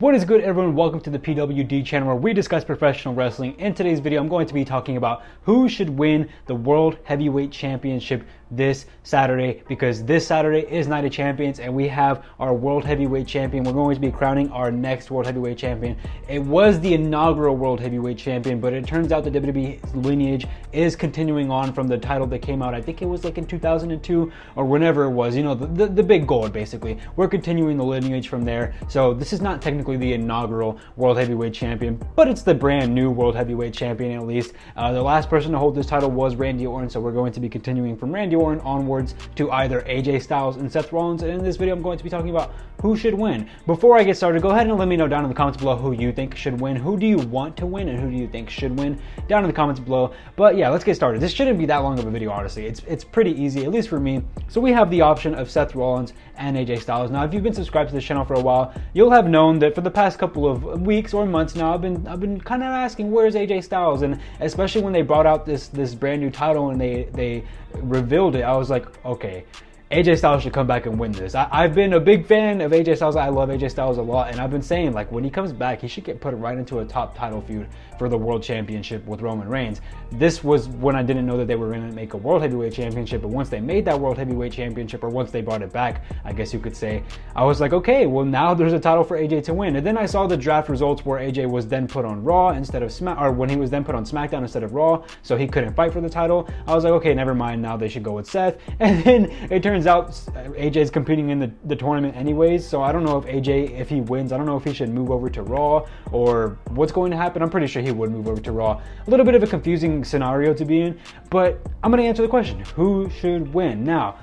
What is good, everyone? Welcome to the PWD channel where we discuss professional wrestling. In today's video, I'm going to be talking about who should win the World Heavyweight Championship this Saturday, because this Saturday is Night of Champions and we have our World Heavyweight Champion. We're going to be crowning our next World Heavyweight Champion. It was the inaugural World Heavyweight Champion, but it turns out the WWE's lineage is continuing on from the title that came out, I think it was like in 2002 or whenever it was, you know, the big gold basically. We're continuing the lineage from there. So this is not technically the inaugural World Heavyweight Champion, but it's the brand new World Heavyweight Champion at least. The last person to hold this title was Randy Orton, so we're going to be continuing from Randy Orton onwards to either AJ Styles and Seth Rollins. And in this video, I'm going to be talking about who should win. Before I get started, go ahead and let me know down in the comments below who you think should win. Who do you want to win and who do you think should win down in the comments below. But yeah, let's get started. This shouldn't be that long of a video, honestly. It's pretty easy, at least for me. So we have the option of Seth Rollins and AJ Styles. Now, if you've been subscribed to this channel for a while, you'll have known that for the past couple of weeks or months now, I've been kind of asking, where's AJ Styles? And especially when they brought out this brand new title and they revealed it, I was like, okay, AJ Styles should come back and win this. I've been a big fan of AJ Styles. I love AJ Styles a lot, and I've been saying, like, when he comes back, he should get put right into a top title feud for the World Championship with Roman Reigns. This was when I didn't know that they were going to make a World Heavyweight Championship, but once they made that World Heavyweight Championship, or once they brought it back, I guess you could say, I was like, okay, well, now there's a title for AJ to win. And then I saw the draft results where AJ was then put on Raw instead of when he was then put on SmackDown instead of Raw, so he couldn't fight for the title. I was like, okay, never mind, now they should go with Seth. And then it turns out AJ's competing in the tournament anyways, so I don't know if AJ, if he wins, I don't know if he should move over to Raw or what's going to happen. I'm pretty sure he would move over to Raw. A little bit of a confusing scenario to be in, but I'm going to answer the question, who should win? Now,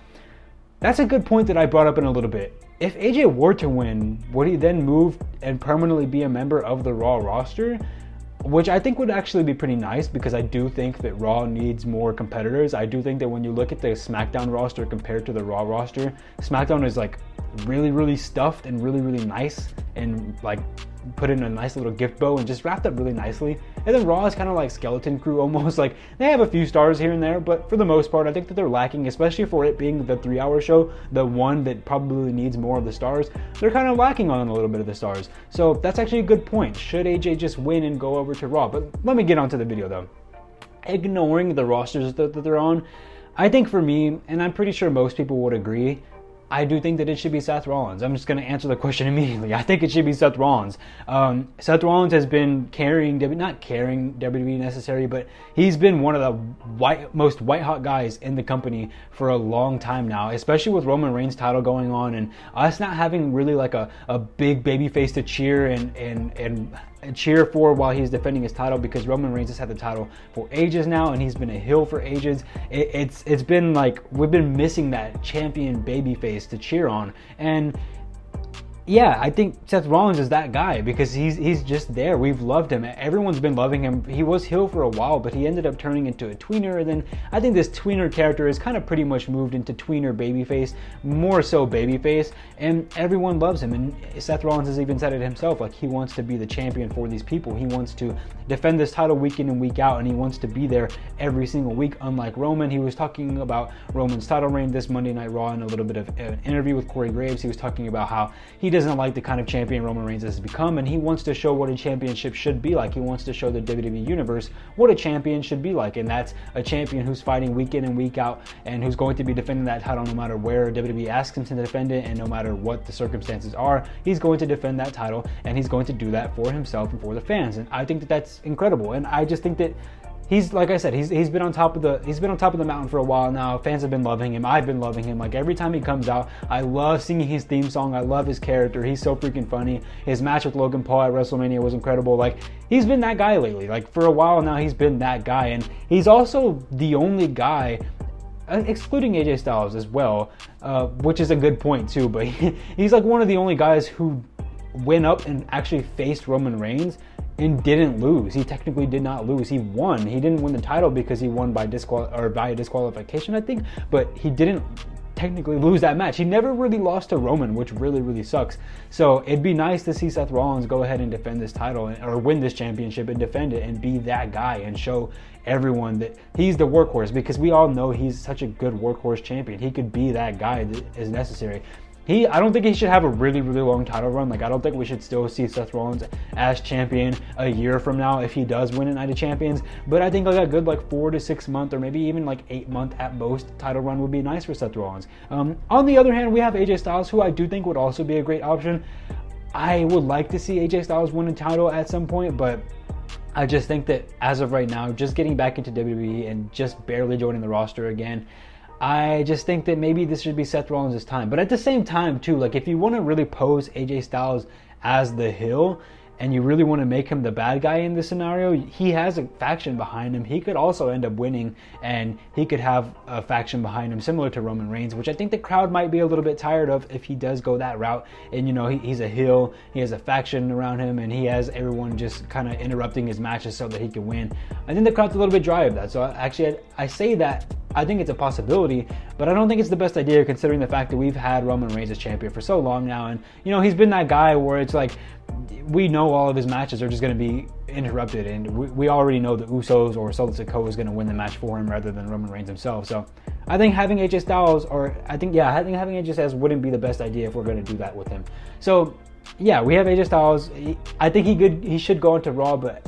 that's a good point that I brought up in a little bit. If AJ were to win, would he then move and permanently be a member of the Raw roster? Which I think would actually be pretty nice, because I do think that Raw needs more competitors. I do think that when you look at the SmackDown roster compared to the Raw roster, SmackDown is like really stuffed and really nice and like put in a nice little gift bow and just wrapped up really nicely. And then Raw is kind of like skeleton crew almost. Like, they have a few stars here and there, but for the most part, I think that they're lacking, especially for it being the 3-hour show, the one that probably needs more of the stars. They're kind of lacking on a little bit of the stars. So that's actually a good point. Should AJ just win and go over to Raw? But let me get onto the video though. Ignoring the rosters that they're on, I think for me, and I'm pretty sure most people would agree, I do think that it should be Seth Rollins. I'm just going to answer the question immediately. I think it should be Seth Rollins. Seth Rollins has been not carrying WWE necessarily, but he's been one of the most white-hot guys in the company for a long time now, especially with Roman Reigns' title going on and us not having really like a big baby face to cheer and cheer for while he's defending his title, because Roman Reigns has had the title for ages now and he's been a heel for ages. It's been like we've been missing that champion babyface to cheer on. And yeah, I think Seth Rollins is that guy, because he's just there. We've loved him. Everyone's been loving him. He was heel for a while, but he ended up turning into a tweener. And then I think this tweener character is kind of pretty much moved into tweener babyface, more so babyface, and everyone loves him. And Seth Rollins has even said it himself, like, he wants to be the champion for these people. He wants to defend this title week in and week out, and he wants to be there every single week, unlike Roman. He was talking about Roman's title reign this Monday Night Raw in a little bit of an interview with Corey Graves. He was talking about how he doesn't like the kind of champion Roman Reigns has become, and he wants to show what a championship should be like. He wants to show the WWE Universe what a champion should be like, and that's a champion who's fighting week in and week out and who's going to be defending that title no matter where WWE asks him to defend it and no matter what the circumstances are. He's going to defend that title, and he's going to do that for himself and for the fans. And I think that that's incredible. And I just think that he's, like I said, he's been on top of the mountain for a while now. Fans have been loving him. I've been loving him. Like, every time he comes out, I love singing his theme song. I love his character. He's so freaking funny. His match with Logan Paul at WrestleMania was incredible. Like, he's been that guy lately. Like, for a while now, he's been that guy. And he's also the only guy, excluding AJ Styles as well, which is a good point too, but he's like one of the only guys who went up and actually faced Roman Reigns and didn't lose. He technically did not lose. He won. He didn't win the title because he won by a disqualification, I think, but he didn't technically lose that match. He never really lost to Roman, which really sucks. So it'd be nice to see Seth Rollins go ahead and defend this title, or win this championship and defend it and be that guy and show everyone that he's the workhorse, because we all know he's such a good workhorse champion. He could be that guy that is necessary. I don't think he should have a really, really long title run. Like, I don't think we should still see Seth Rollins as champion a year from now if he does win a Night of Champions. But I think like a good 4 to 6 month, or maybe even 8 month at most title run would be nice for Seth Rollins. On the other hand, we have AJ Styles, who I do think would also be a great option. I would like to see AJ Styles win a title at some point, but I just think that as of right now, just getting back into WWE and just barely joining the roster again, I just think that maybe this should be Seth Rollins' time. But at the same time, too, if you want to really pose AJ Styles as the heel, and you really want to make him the bad guy in this scenario, he has a faction behind him. He could also end up winning, and he could have a faction behind him similar to Roman Reigns, which I think the crowd might be a little bit tired of if he does go that route. And, he's a heel, he has a faction around him, and he has everyone just kind of interrupting his matches so that he can win. I think the crowd's a little bit dry of that. So actually, I say that I think it's a possibility, but I don't think it's the best idea considering the fact that we've had Roman Reigns as champion for so long now. And, he's been that guy where it's we know all of his matches are just going to be interrupted, and we already know the Usos or Solo Sikoa is going to win the match for him rather than Roman Reigns himself. So I think having AJ Styles, I think having AJ Styles wouldn't be the best idea if we're going to do that with him. So yeah, we have AJ Styles. I think he should go into Raw, but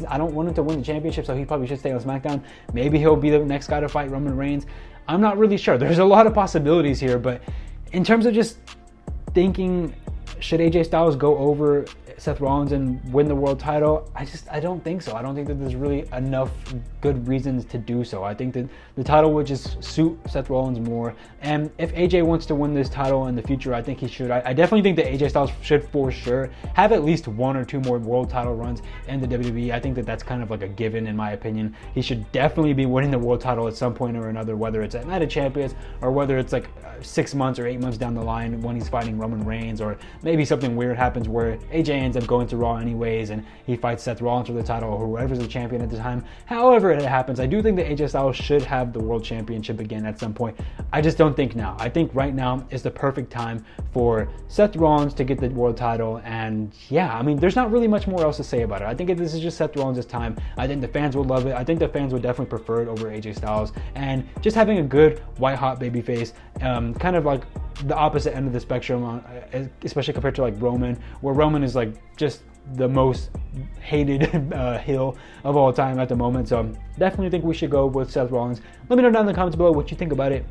I don't want him to win the championship, so he probably should stay on SmackDown. Maybe he'll be the next guy to fight Roman Reigns. I'm not really sure. There's a lot of possibilities here, but in terms of just thinking, should AJ Styles go over Seth Rollins and win the world title? I don't think so. I don't think that there's really enough good reasons to do so. I think that the title would just suit Seth Rollins more. And if AJ wants to win this title in the future, I think he should. I definitely think that AJ Styles should for sure have at least 1 or 2 more world title runs in the WWE. I think that that's kind of a given in my opinion. He should definitely be winning the world title at some point or another, whether it's at Night of Champions or whether it's 6 months or 8 months down the line when he's fighting Roman Reigns, or maybe something weird happens where AJ ends up going to Raw anyways and he fights Seth Rollins for the title or whoever's the champion at the time. However it happens, I do think that AJ Styles should have the world championship again at some point. I just don't think now. I think right now is the perfect time for Seth Rollins to get the world title, and yeah, there's not really much more else to say about it. I think this is just Seth Rollins' time. I think the fans would love it. I think the fans would definitely prefer it over AJ Styles, and just having a good white hot baby face, kind of the opposite end of the spectrum, especially compared to Roman, where Roman is just the most hated heel of all time at the moment. So definitely think we should go with Seth Rollins. Let me know down in the comments below what you think about it.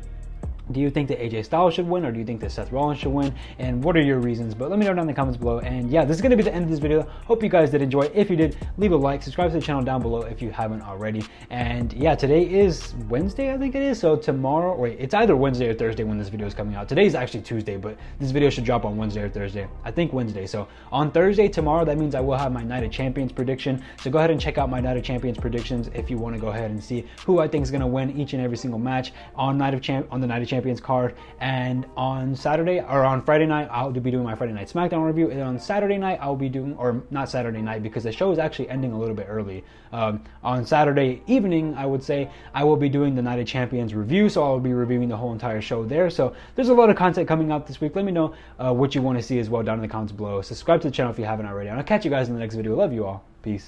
Do you think that AJ Styles should win, or do you think that Seth Rollins should win? And what are your reasons? But let me know down in the comments below. And yeah, this is going to be the end of this video. Hope you guys did enjoy. If you did, leave a like, subscribe to the channel down below if you haven't already. And yeah, today is Wednesday, I think it is. So tomorrow, wait, it's either Wednesday or Thursday when this video is coming out. Today is actually Tuesday, but this video should drop on Wednesday or Thursday. I think Wednesday. So on Thursday, tomorrow, that means I will have my Night of Champions prediction. So go ahead and check out my Night of Champions predictions if you want to go ahead and see who I think is going to win each and every single match on the Night of Champions card. And on Saturday, or on Friday night, I'll be doing my Friday Night SmackDown review. And on Saturday night, I'll be doing, or not Saturday night, because the show is actually ending a little bit early. On Saturday evening, I would say, I will be doing the Night of Champions review. So I'll be reviewing the whole entire show there. So there's a lot of content coming out this week. Let me know what you want to see as well down in the comments below. Subscribe to the channel if you haven't already. And I'll catch you guys in the next video. Love you all. Peace.